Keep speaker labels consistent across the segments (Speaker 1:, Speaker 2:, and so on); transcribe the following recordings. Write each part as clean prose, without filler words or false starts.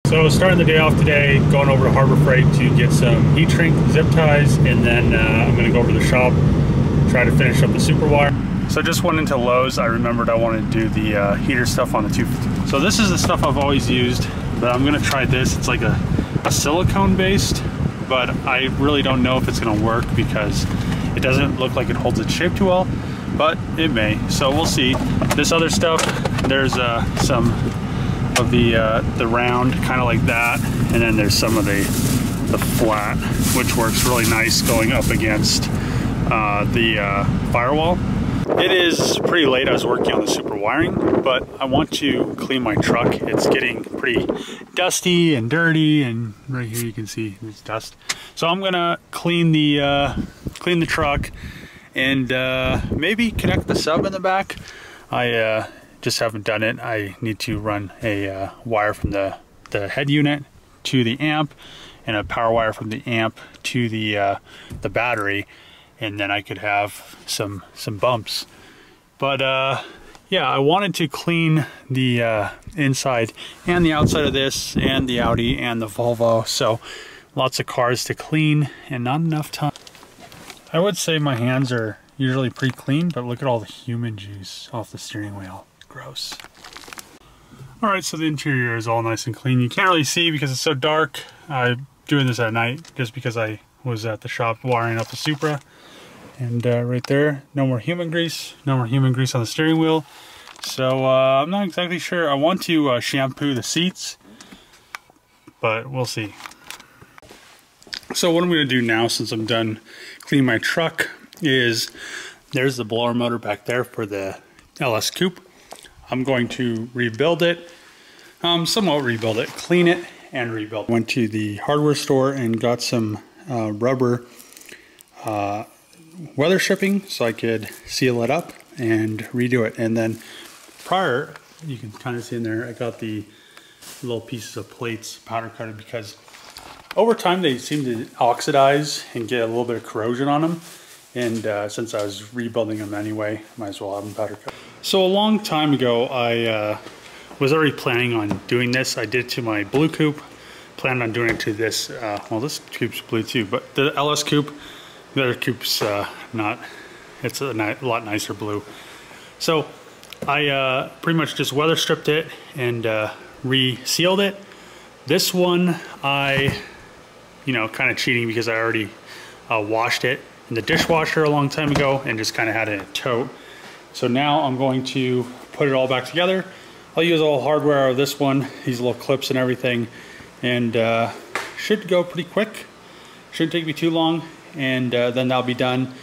Speaker 1: So starting the day off today, going over to Harbor Freight to get some heat shrink zip ties, and then I'm going to go over to the shop, try to finish up the super wire. So I just went into Lowe's. I remembered I wanted to do the heater stuff on the 250. So this is the stuff I've always used, but I'm going to try this. It's like a silicone based, but I really don't know if it's going to work because it doesn't look like it holds its shape too well, but it may. So we'll see. This other stuff, there's some of the round, kind of like that, and then there's some of the flat, which works really nice going up against the firewall. It is pretty late. I was working on the super wiring, but I want to clean my truck. It's getting pretty dusty and dirty, and right here you can see there's dust. So I'm gonna clean the truck and maybe connect the sub in the back. I just haven't done it. I need to run a wire from the head unit to the amp and a power wire from the amp to the battery, and then I could have some bumps. But yeah, I wanted to clean the inside and the outside of this and the Audi and the Volvo, so lots of cars to clean and not enough time. I would say my hands are usually pretty clean, but look at all the human juice off the steering wheel. Gross. All right, so the interior is all nice and clean. You can't really see because it's so dark. I'm doing this at night just because I was at the shop wiring up the Supra. And right there, no more human grease. No more human grease on the steering wheel. So I'm not exactly sure. I want to shampoo the seats, but we'll see. So what I'm going to do now, since I'm done cleaning my truck, is there's the blower motor back there for the LS Coupe. I'm going to rebuild it, somewhat rebuild it, clean it, and rebuild it. Went to the hardware store and got some rubber weather stripping so I could seal it up and redo it. And then prior, you can kind of see in there, I got the little pieces of plates powder coated because over time they seem to oxidize and get a little bit of corrosion on them. And since I was rebuilding them anyway, might as well have them powder coated. So a long time ago, I was already planning on doing this. I did it to my blue coupe, planned on doing it to this, well, this coupe's blue too, but the LS Coupe, the other coupe's not, it's a lot nicer blue. So I pretty much just weather stripped it and re-sealed it. This one, I, kind of cheating because I already washed it in the dishwasher a long time ago and just kind of had it in a tote. So now I'm going to put it all back together. I'll use all hardware of this one, these little clips and everything, and should go pretty quick. Shouldn't take me too long, and then that'll be done,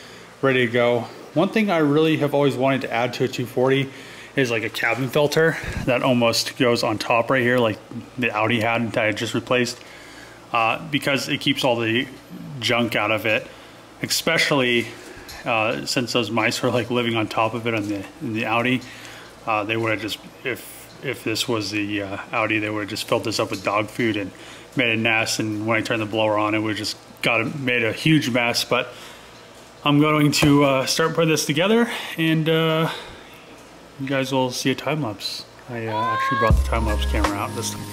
Speaker 1: ready to go. One thing I really have always wanted to add to a 240 is like a cabin filter that almost goes on top right here, like the Audi had that I just replaced, because it keeps all the junk out of it, especially since those mice were like living on top of it in the Audi. They would have just, if this was the Audi, they would have just filled this up with dog food and made a nest, and when I turned the blower on, it would just made a huge mess. But I'm going to start putting this together, and you guys will see a time lapse. I actually brought the time lapse camera out this time.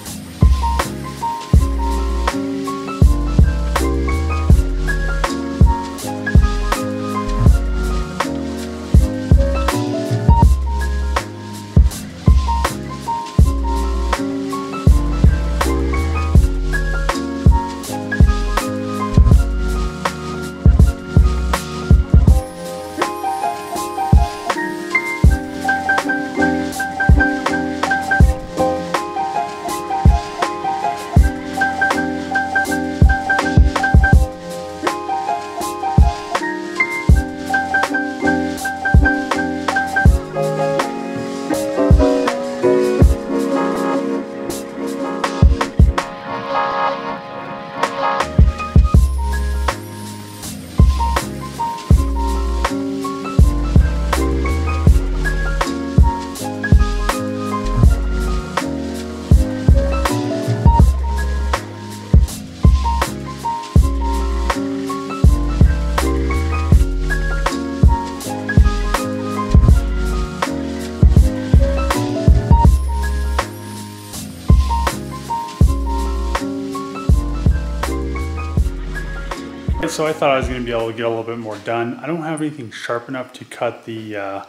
Speaker 1: So I thought I was going to be able to get a little bit more done. I don't have anything sharp enough to cut the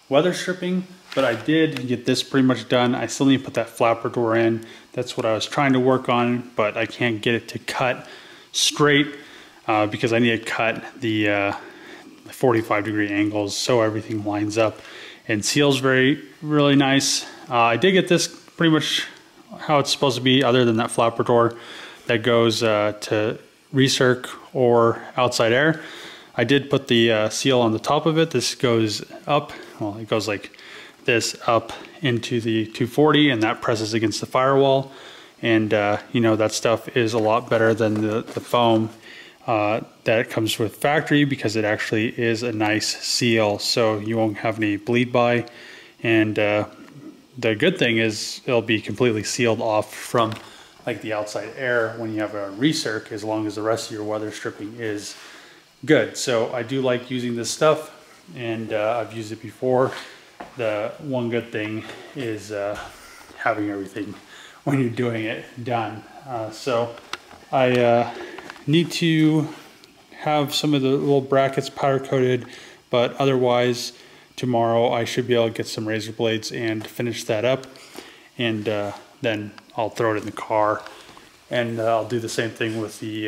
Speaker 1: weather stripping, but I did get this pretty much done. I still need to put that flapper door in. That's what I was trying to work on, but I can't get it to cut straight because I need to cut the 45-degree angles so everything lines up and seals really nice. I did get this pretty much how it's supposed to be, other than that flapper door that goes to recirc or outside air. I did put the seal on the top of it. This goes up, well, it goes like this up into the 240, and that presses against the firewall. And you know, that stuff is a lot better than the foam that comes with factory, because it actually is a nice seal, so you won't have any bleed by. And the good thing is it'll be completely sealed off from like the outside air when you have a recirc, as long as the rest of your weather stripping is good. So I do like using this stuff, and I've used it before. The one good thing is having everything when you're doing it done. So I need to have some of the little brackets powder coated, but otherwise tomorrow I should be able to get some razor blades and finish that up, and then I'll throw it in the car. And I'll do the same thing with the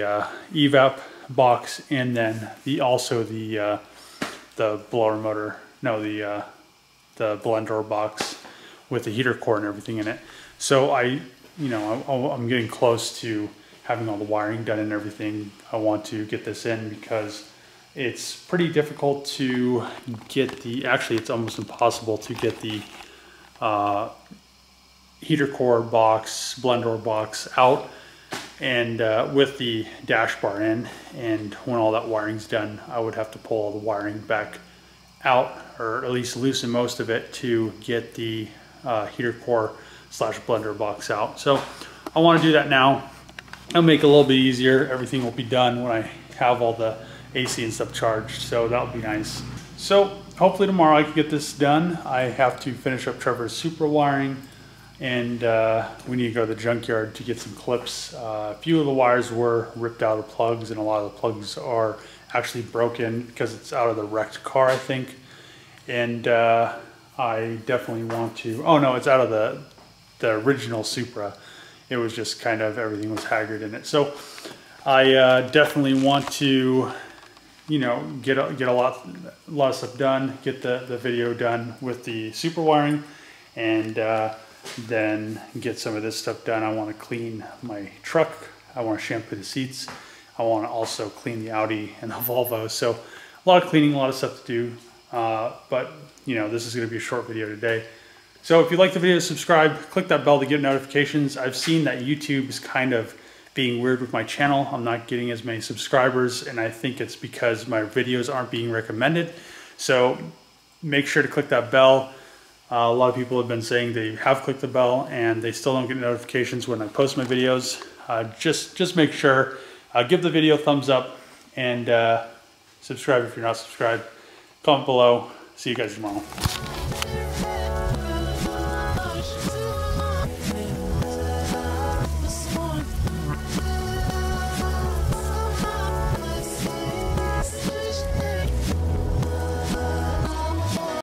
Speaker 1: evap box, and then also the blower motor, no, the blender box with the heater core and everything in it. So I'm getting close to having all the wiring done and everything. I want to get this in because it's pretty difficult to get actually it's almost impossible to get the heater core box, blender box out, and with the dash bar in. And when all that wiring's done, I would have to pull all the wiring back out, or at least loosen most of it, to get the heater core / blender box out. So I want to do that now. It'll make it a little bit easier. Everything will be done when I have all the AC and stuff charged, so that'll be nice. So hopefully tomorrow I can get this done. I have to finish up Trevor's super wiring, and we need to go to the junkyard to get some clips. A few of the wires were ripped out of plugs, and a lot of the plugs are actually broken because it's out of the wrecked car, I think. And I definitely want to, oh no, it's out of the original Supra. It was just kind of, everything was haggard in it. So I definitely want to, you know, get a lot of stuff done, get the video done with the super wiring, and then get some of this stuff done. I want to clean my truck. I want to shampoo the seats. I want to also clean the Audi and the Volvo. So a lot of cleaning, a lot of stuff to do. But you know, this is going to be a short video today. So if you like the video, subscribe, click that bell to get notifications. I've seen that YouTube is kind of being weird with my channel. I'm not getting as many subscribers, and I think it's because my videos aren't being recommended. So make sure to click that bell. A lot of people have been saying they have clicked the bell and they still don't get notifications when I post my videos. Just make sure, give the video a thumbs up, and subscribe if you're not subscribed. Comment below. See you guys tomorrow.